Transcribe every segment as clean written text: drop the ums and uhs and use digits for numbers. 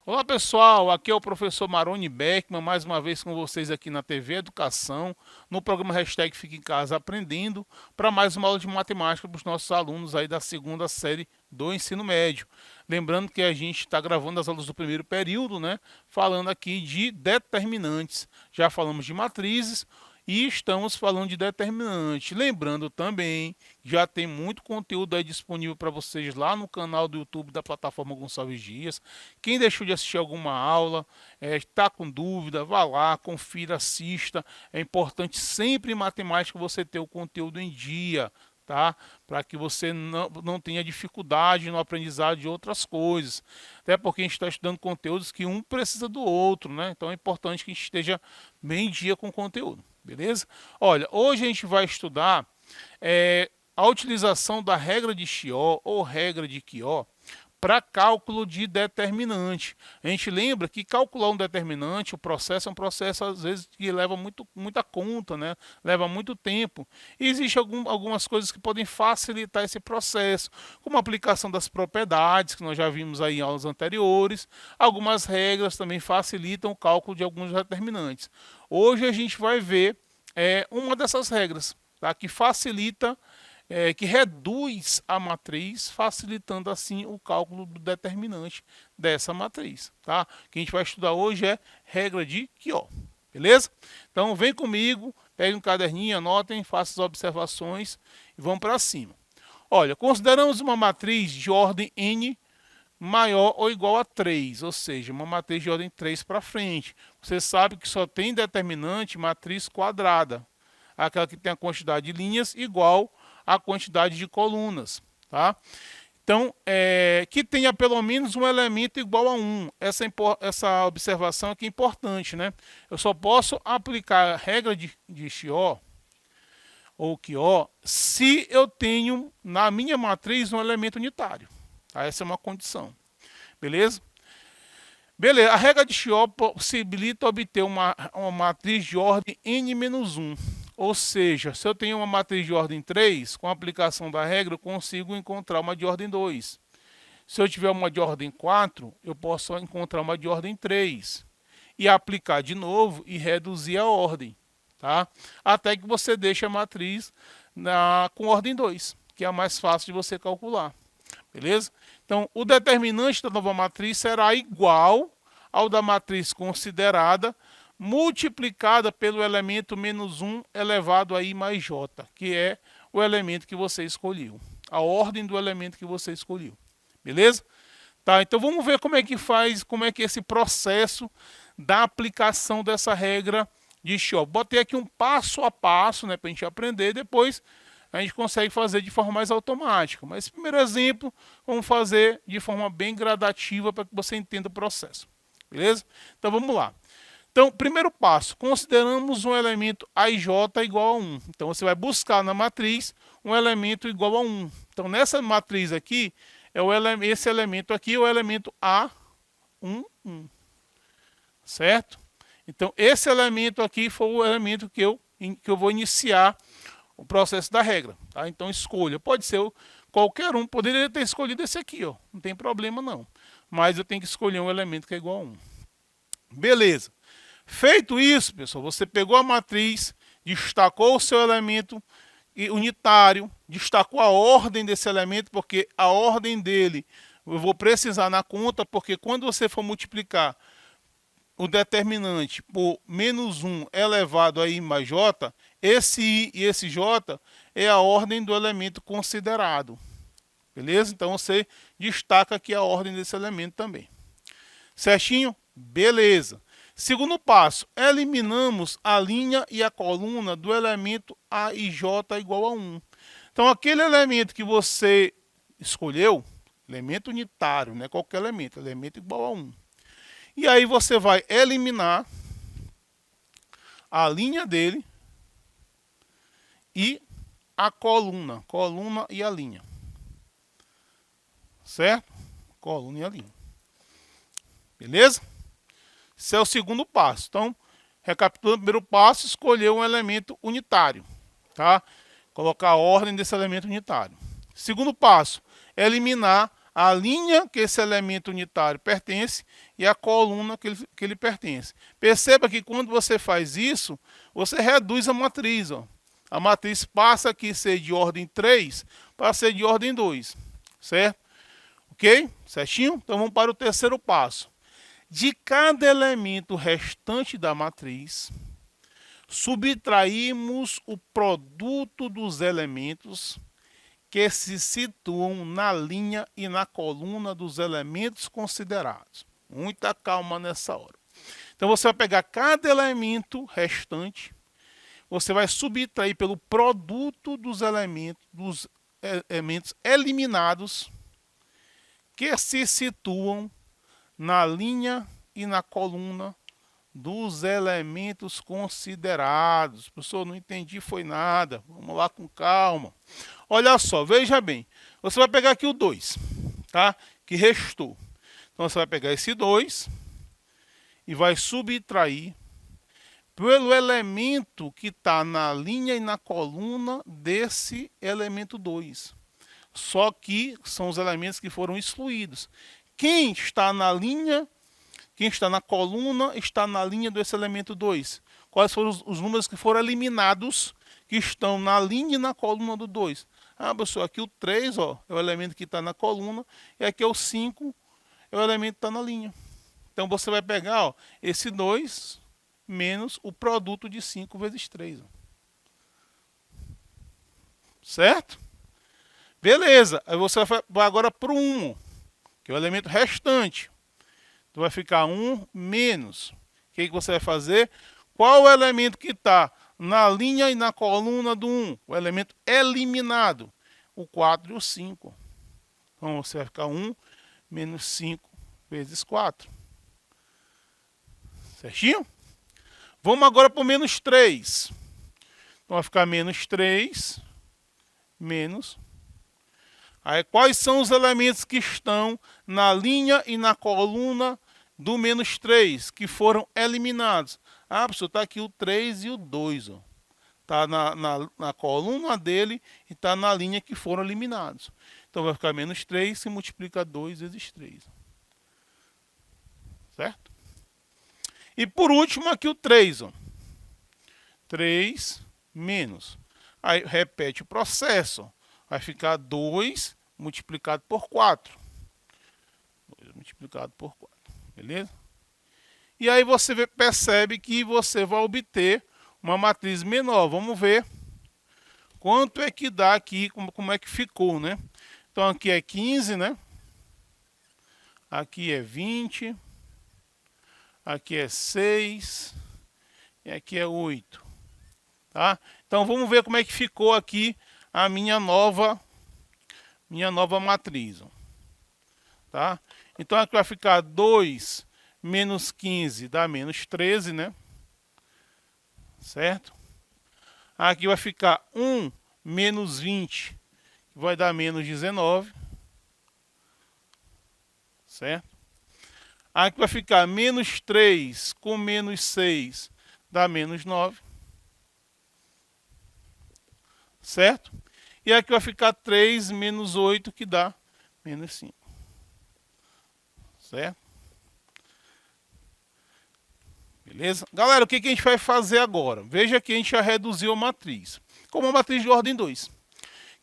Olá pessoal, aqui é o professor Maroni Beckman, mais uma vez com vocês aqui na TV Educação, no programa Hashtag Fique em Casa Aprendendo, para mais uma aula de matemática para os nossos alunos aí da segunda série do ensino médio. Lembrando que a gente está gravando as aulas do primeiro período, né? Falando aqui de determinantes. Já falamos de matrizes e estamos falando de determinante. Lembrando também, já tem muito conteúdo aí disponível para vocês lá no canal do YouTube da plataforma Gonçalves Dias. Quem deixou de assistir alguma aula, está com dúvida, vá lá, confira, assista. É importante sempre em matemática você ter o conteúdo em dia, tá? Para que você não tenha dificuldade no aprendizado de outras coisas. Até porque a gente está estudando conteúdos que um precisa do outro, né? Então é importante que a gente esteja bem em dia com o conteúdo, beleza? Olha, hoje a gente vai estudar a utilização da regra de Chió ou regra de Quió para cálculo de determinante. A gente lembra que calcular um determinante, o processo é um processo às vezes que leva muita conta, né? Leva muito tempo. E existem algumas coisas que podem facilitar esse processo, como a aplicação das propriedades, que nós já vimos aí em aulas anteriores. Algumas regras também facilitam o cálculo de alguns determinantes. Hoje a gente vai ver uma dessas regras, tá? Que facilita que reduz a matriz, facilitando assim o cálculo do determinante dessa matriz. Tá? O que a gente vai estudar hoje é regra de Quió. Beleza? Então vem comigo, pegue um caderninho, anotem, façam as observações e vamos para cima. Olha, consideramos uma matriz de ordem n maior ou igual a 3, ou seja, uma matriz de ordem 3 para frente. Você sabe que só tem determinante matriz quadrada, aquela que tem a quantidade de linhas igual a quantidade de colunas, tá? Então, que tenha pelo menos um elemento igual a 1. Essa observação aqui é importante, né? Eu só posso aplicar a regra de Chió ou Quió se eu tenho na minha matriz um elemento unitário. Tá? Essa é uma condição. Beleza? Beleza, a regra de Chió possibilita obter uma matriz de ordem n-1. Ou seja, se eu tenho uma matriz de ordem 3, com a aplicação da regra eu consigo encontrar uma de ordem 2. Se eu tiver uma de ordem 4, eu posso encontrar uma de ordem 3. E aplicar de novo e reduzir a ordem. Tá? Até que você deixe a matriz com ordem 2, que é a mais fácil de você calcular. Beleza? Então, o determinante da nova matriz será igual ao da matriz considerada, multiplicada pelo elemento menos 1 elevado a i mais j, que é o elemento que você escolheu. A ordem do elemento que você escolheu. Beleza? Tá, então vamos ver como é que faz, como é que é esse processo da aplicação dessa regra de Chió. Botei aqui um passo a passo, né, para a gente aprender, depois a gente consegue fazer de forma mais automática. Mas, primeiro exemplo, vamos fazer de forma bem gradativa para que você entenda o processo. Beleza? Então, vamos lá. Então, primeiro passo, consideramos um elemento AJ igual a 1. Então, você vai buscar na matriz um elemento igual a 1. Então, nessa matriz aqui, esse elemento aqui é o elemento A11. Certo? Então, esse elemento aqui foi o elemento que eu vou iniciar o processo da regra, tá? Então escolha, pode ser qualquer um, poderia ter escolhido esse aqui, ó, não tem problema não, mas eu tenho que escolher um elemento que é igual a 1. Beleza, feito isso, pessoal, você pegou a matriz, destacou o seu elemento unitário, destacou a ordem desse elemento, porque a ordem dele eu vou precisar na conta, porque quando você for multiplicar o determinante por menos 1 elevado a i mais j, esse i e esse j é a ordem do elemento considerado. Beleza? Então você destaca aqui a ordem desse elemento também. Certinho? Beleza. Segundo passo, eliminamos a linha e a coluna do elemento a e j igual a 1. Então aquele elemento que você escolheu, elemento unitário, não é qualquer elemento, elemento igual a 1. E aí você vai eliminar a linha dele e a coluna e a linha. Certo? Coluna e a linha. Beleza? Esse é o segundo passo. Então, Recapitulando o primeiro passo, escolher um elemento unitário, tá? Colocar a ordem desse elemento unitário. Segundo passo, eliminar a linha que esse elemento unitário pertence e a coluna que ele pertence. Perceba que quando você faz isso, você reduz a matriz. Ó. A matriz passa aqui a ser de ordem 3 para ser de ordem 2, certo? Ok? Certinho? Então vamos para o terceiro passo. De cada elemento restante da matriz, subtraímos o produto dos elementos que se situam na linha e na coluna dos elementos considerados. Muita calma nessa hora. Então você vai pegar cada elemento restante, você vai subtrair pelo produto dos elementos eliminados que se situam na linha e na coluna dos elementos considerados. Professor, não entendi foi nada. Vamos lá com calma. Olha só, veja bem. Você vai pegar aqui o 2, tá? Que restou. Então você vai pegar esse 2 e vai subtrair pelo elemento que está na linha e na coluna desse elemento 2. Só que são os elementos que foram excluídos. Quem está na linha, quem está na coluna, está na linha desse elemento 2. Quais foram os números que foram eliminados, que estão na linha e na coluna do 2? Ah, pessoal, aqui o 3 ó, é o elemento que está na coluna, e aqui é o 5, é o elemento que está na linha. Então você vai pegar ó, esse 2 menos o produto de 5 vezes 3. Ó. Certo? Beleza, aí você vai agora para o 1, que é o elemento restante. Então vai ficar 1 menos. O que você vai fazer? Qual o elemento que está na linha e na coluna do 1? O elemento eliminado. O 4 e o 5. Então você vai ficar 1 menos 5 vezes 4. Certinho? Vamos agora para o menos 3. Então vai ficar menos 3 menos. Aí quais são os elementos que estão na linha e na coluna do menos 3, que foram eliminados? Ah, professor, está aqui o 3 e o 2. Está na coluna dele e está na linha que foram eliminados. Então vai ficar menos 3 se multiplica 2 vezes 3. Certo? E por último aqui o 3. 3 menos. Aí repete o processo. Vai ficar 2 multiplicado por 4. 2 multiplicado por 4. Beleza? E aí você percebe que você vai obter uma matriz menor. Vamos ver quanto é que dá aqui, como é que ficou, né? Então aqui é 15, né? Aqui é 20. Aqui é 6. E aqui é 8. Tá? Então vamos ver como é que ficou aqui a minha nova matriz. Tá? Então aqui vai ficar 2 menos 15 dá menos 13, né? Certo? Aqui vai ficar 1 menos 20, que vai dar menos 19. Certo? Aqui vai ficar menos 3 com menos 6 dá menos 9. Certo? E aqui vai ficar 3 menos 8, que dá menos 5. Certo? Beleza? Galera, o que a gente vai fazer agora? Veja que a gente já reduziu a matriz. Como a matriz de ordem 2.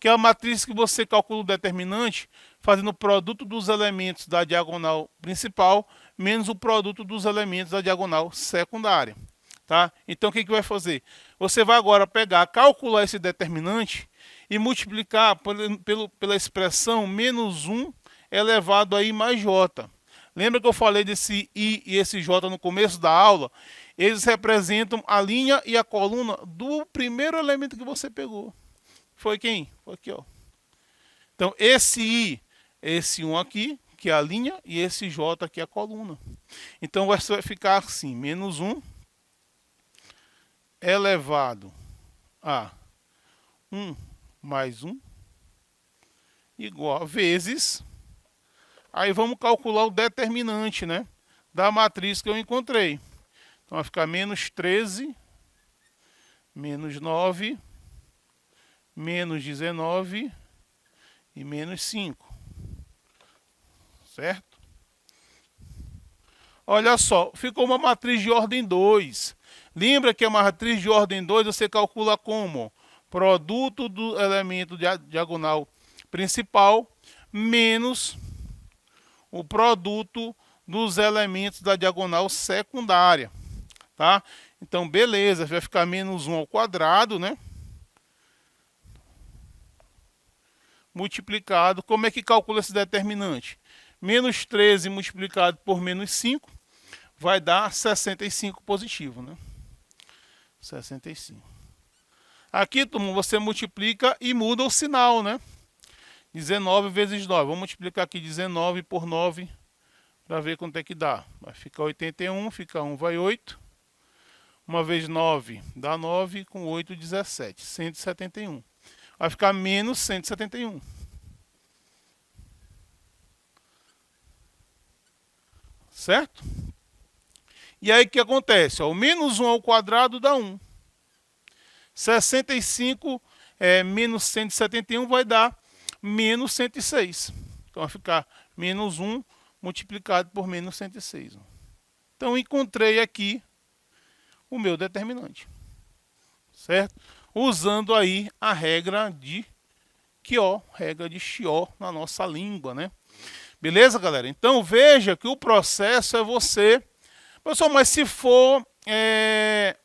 Que é a matriz que você calcula o determinante fazendo o produto dos elementos da diagonal principal menos o produto dos elementos da diagonal secundária. Tá? Então o que vai fazer? Você vai agora pegar, calcular esse determinante e multiplicar pela expressão menos 1 elevado a i mais j. Lembra que eu falei desse i e esse j no começo da aula? Eles representam a linha e a coluna do primeiro elemento que você pegou. Foi quem? Foi aqui, ó. Então esse i, esse 1 aqui, que é a linha, e esse j aqui é a coluna. Então vai ficar assim, menos 1 elevado a 1 mais 1 igual a vezes. Aí vamos calcular o determinante, né, da matriz que eu encontrei. Então vai ficar menos 13, menos 9, menos 19 e menos 5. Certo? Olha só, ficou uma matriz de ordem 2. Lembra que a matriz de ordem 2 você calcula como? Produto do elemento diagonal principal menos o produto dos elementos da diagonal secundária. Tá? Então, beleza, vai ficar menos 1 ao quadrado, né? Multiplicado. Como é que calcula esse determinante? Menos 13 multiplicado por menos 5 vai dar 65 positivo, né? 65. Aqui, turma, você multiplica e muda o sinal, né? 19 vezes 9. Vamos multiplicar aqui 19 por 9 para ver quanto é que dá. Vai ficar 81, fica 1, vai 8. 1 vezes 9 dá 9, com 8, 17. 171. Vai ficar menos 171. Certo? E aí o que acontece? O menos 1 ao quadrado dá 1. 65 menos 171 vai dar menos 106. Então vai ficar menos 1 multiplicado por menos 106. Então encontrei aqui o meu determinante. Certo? Usando aí a regra de Chió, regra de Chió na nossa língua, né? Beleza, galera? Então veja que o processo é você... Pessoal, mas se for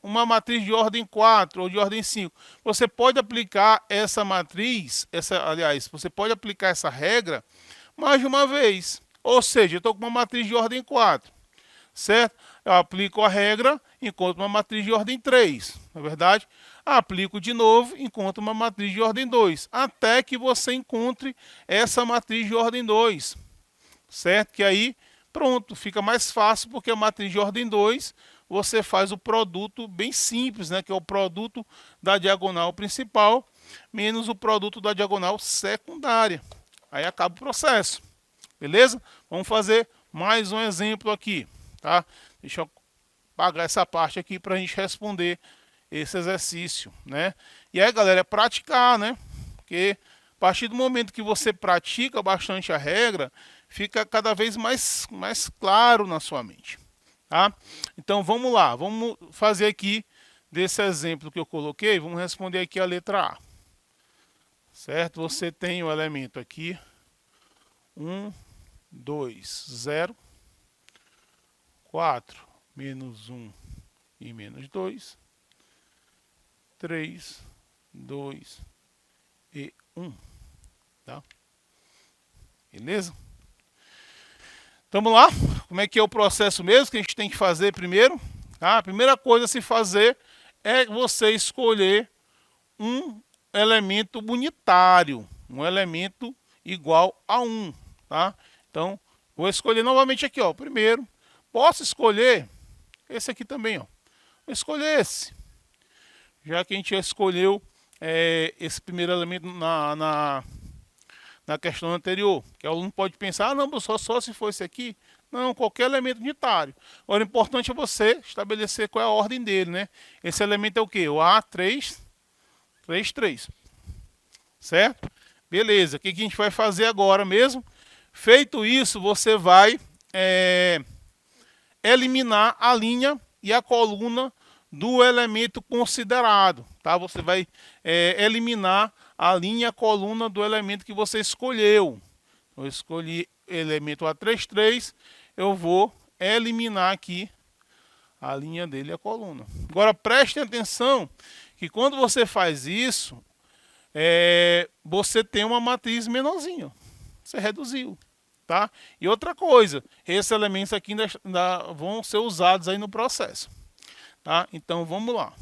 uma matriz de ordem 4 ou de ordem 5, você pode aplicar essa matriz, aliás, você pode aplicar essa regra mais de uma vez. Ou seja, eu estou com uma matriz de ordem 4, certo? Eu aplico a regra, encontro uma matriz de ordem 3, não é verdade? Aplico de novo, encontro uma matriz de ordem 2, até que você encontre essa matriz de ordem 2, certo? Que aí, pronto, fica mais fácil, porque a matriz de ordem 2, você faz o produto bem simples, né? Que é o produto da diagonal principal menos o produto da diagonal secundária. Aí acaba o processo, beleza? Vamos fazer mais um exemplo aqui, tá? Deixa eu apagar essa parte aqui para a gente responder esse exercício, né? E aí, galera, é praticar, né? Porque a partir do momento que você pratica bastante a regra, fica cada vez mais claro na sua mente, tá? Então vamos lá, vamos fazer aqui desse exemplo que eu coloquei, vamos responder aqui a letra A. Certo? Você tem o elemento aqui 1, 2, 0, 4, menos 1 e menos 2, 3, 2 e 1, tá? Beleza? Então, vamos lá, como é que é o processo mesmo que a gente tem que fazer primeiro? A primeira coisa a se fazer é você escolher um elemento unitário, um elemento igual a 1, tá? Então, vou escolher novamente aqui, ó, primeiro. Posso escolher esse aqui também, ó. Vou escolher esse, já que a gente já escolheu esse primeiro elemento na questão anterior, que o aluno pode pensar, ah, não, só se for esse aqui. Não, qualquer elemento unitário. Agora, o importante é você estabelecer qual é a ordem dele, né? Esse elemento é o quê? O A3, 3, 3. Certo? Beleza, o que a gente vai fazer agora mesmo? Feito isso, você vai eliminar a linha e a coluna do elemento considerado, tá? Você vai eliminar a linha e a coluna do elemento que você escolheu. Eu escolhi elemento A33, eu vou eliminar aqui a linha dele e a coluna. Agora prestem atenção que quando você faz isso, você tem uma matriz menorzinha. Você reduziu, tá? E outra coisa, esses elementos aqui ainda vão ser usados aí no processo, tá? Então vamos lá.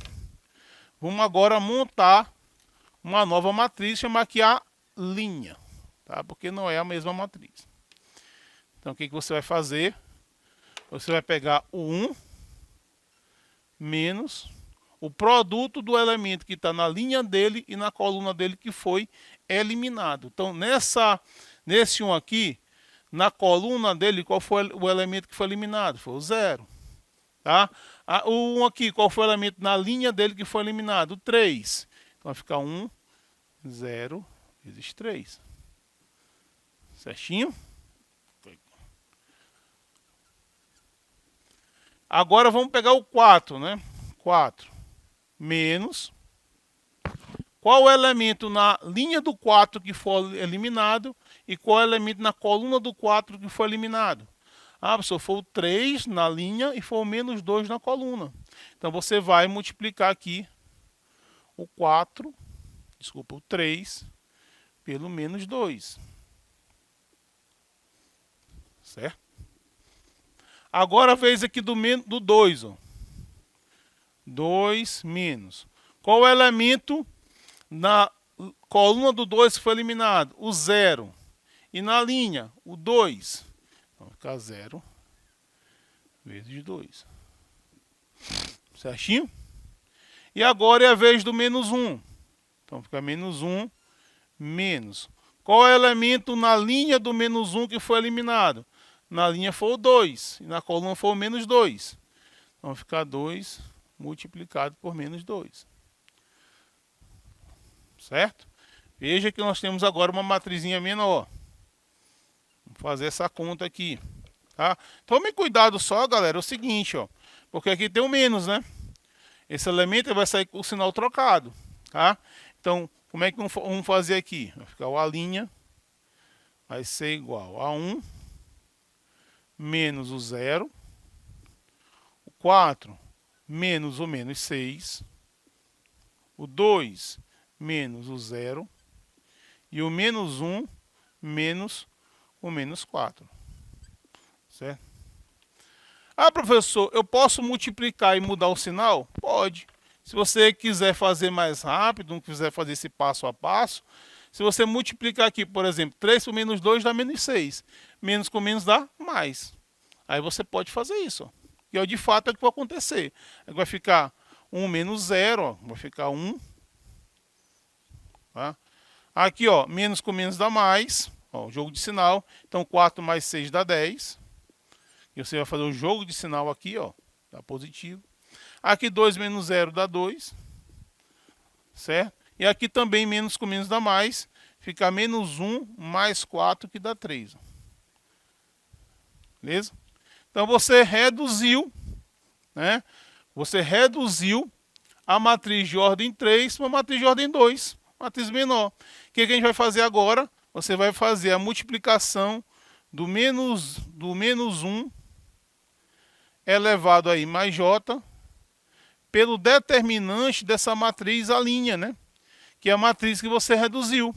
Vamos agora montar uma nova matriz, chamar aqui a linha, tá? Porque não é a mesma matriz. Então o que você vai fazer? Você vai pegar o 1 menos o produto do elemento que está na linha dele e na coluna dele que foi eliminado. Então nesse 1 aqui, na coluna dele, qual foi o elemento que foi eliminado? Foi o 0. Tá? O 1 aqui, qual foi o elemento na linha dele que foi eliminado? O 3. Então vai ficar 1, 0 vezes 3. Certinho? Agora vamos pegar o 4, né? 4 menos. Qual o elemento na linha do 4 que foi eliminado e qual o elemento na coluna do 4 que foi eliminado? Professor, foi o 3 na linha e foi o menos 2 na coluna. Então você vai multiplicar aqui o 3 pelo menos 2. Certo? Agora a vez aqui do 2. 2 menos. Qual o elemento na coluna do 2 que foi eliminado? O 0. E na linha, o 2. Então vai ficar 0 vezes 2. Certinho? E agora é a vez do menos 1. Então fica menos 1 menos. Qual é o elemento na linha do menos 1 que foi eliminado? Na linha foi o 2. E na coluna foi o menos 2. Então vai ficar 2 multiplicado por menos 2. Certo? Veja que nós temos agora uma matrizinha menor. Vamos fazer essa conta aqui. Tá? Tome cuidado só, galera, é o seguinte, ó. Porque aqui tem o menos, né? Esse elemento vai sair com o sinal trocado. Tá? Então, como é que vamos fazer aqui? Vai ficar o A', vai ser igual a 1 menos o 0. O 4 menos o menos 6. O 2 menos o 0. E o menos 1 menos o menos 4. Certo? Professor, eu posso multiplicar e mudar o sinal? Pode. Se você quiser fazer mais rápido, não quiser fazer esse passo a passo, se você multiplicar aqui, por exemplo, 3 por menos 2 dá menos 6. Menos com menos dá mais. Aí você pode fazer isso. Ó. E de fato é o que vai acontecer. Aí vai ficar 1 menos 0, ó, vai ficar 1. Tá? Aqui, ó, menos com menos dá mais. Ó, jogo de sinal. Então 4 mais 6 dá 10. E você vai fazer o jogo de sinal aqui, ó, dá positivo. Aqui 2 menos 0 dá 2. Certo? E aqui também menos com menos dá mais. Fica menos 1 mais 4 que dá 3. Beleza? Então você reduziu, né? Você reduziu a matriz de ordem 3 para uma matriz de ordem 2. Matriz menor. O que a gente vai fazer agora? Você vai fazer a multiplicação do menos 1 elevado aí mais j pelo determinante dessa matriz a linha, né? Que é a matriz que você reduziu,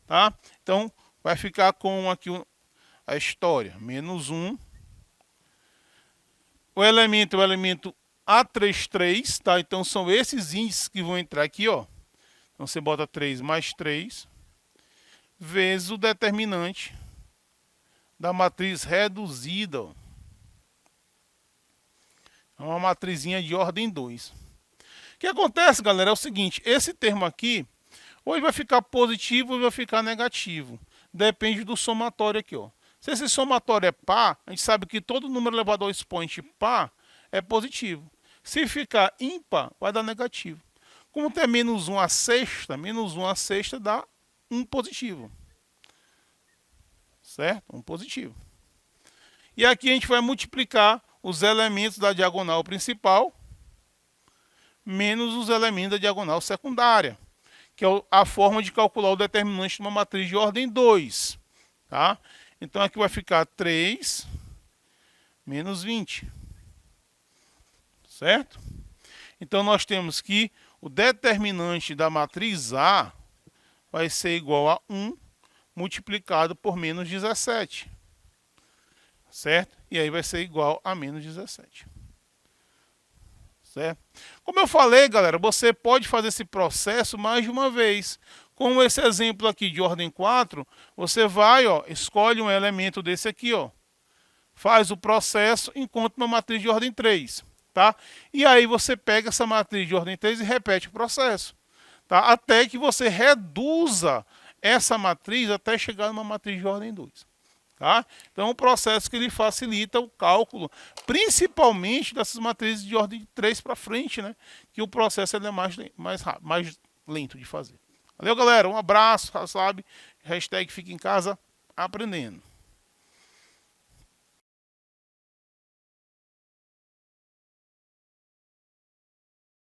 tá? Então vai ficar com aqui a história, menos 1. O elemento é o elemento A33, tá? Então são esses índices que vão entrar aqui, ó. Então você bota 3 mais 3 vezes o determinante da matriz reduzida, ó. É uma matrizinha de ordem 2. O que acontece, galera, é o seguinte. Esse termo aqui, ou ele vai ficar positivo ou vai ficar negativo. Depende do somatório aqui, ó. Se esse somatório é par, a gente sabe que todo número elevado ao expoente par é positivo. Se ficar ímpar, vai dar negativo. Como tem menos 1 à sexta, menos 1 à sexta dá 1 positivo. Certo? 1 positivo. E aqui a gente vai multiplicar os elementos da diagonal principal menos os elementos da diagonal secundária, que é a forma de calcular o determinante de uma matriz de ordem 2. Tá? Então aqui vai ficar 3 menos 20. Certo? Então nós temos que o determinante da matriz A vai ser igual a 1 multiplicado por menos 17. Certo? E aí vai ser igual a menos 17. Certo? Como eu falei, galera, você pode fazer esse processo mais de uma vez. Como esse exemplo aqui de ordem 4, você vai, ó, escolhe um elemento desse aqui, ó, faz o processo, encontra uma matriz de ordem 3. Tá? E aí você pega essa matriz de ordem 3 e repete o processo. Tá? Até que você reduza essa matriz até chegar numa matriz de ordem 2. Tá? Então é um processo que ele facilita o cálculo, principalmente dessas matrizes de ordem de 3 para frente, né? Que o processo ele é mais lento de fazer. Valeu, galera. Um abraço, sabe? Hashtag fica em casa aprendendo.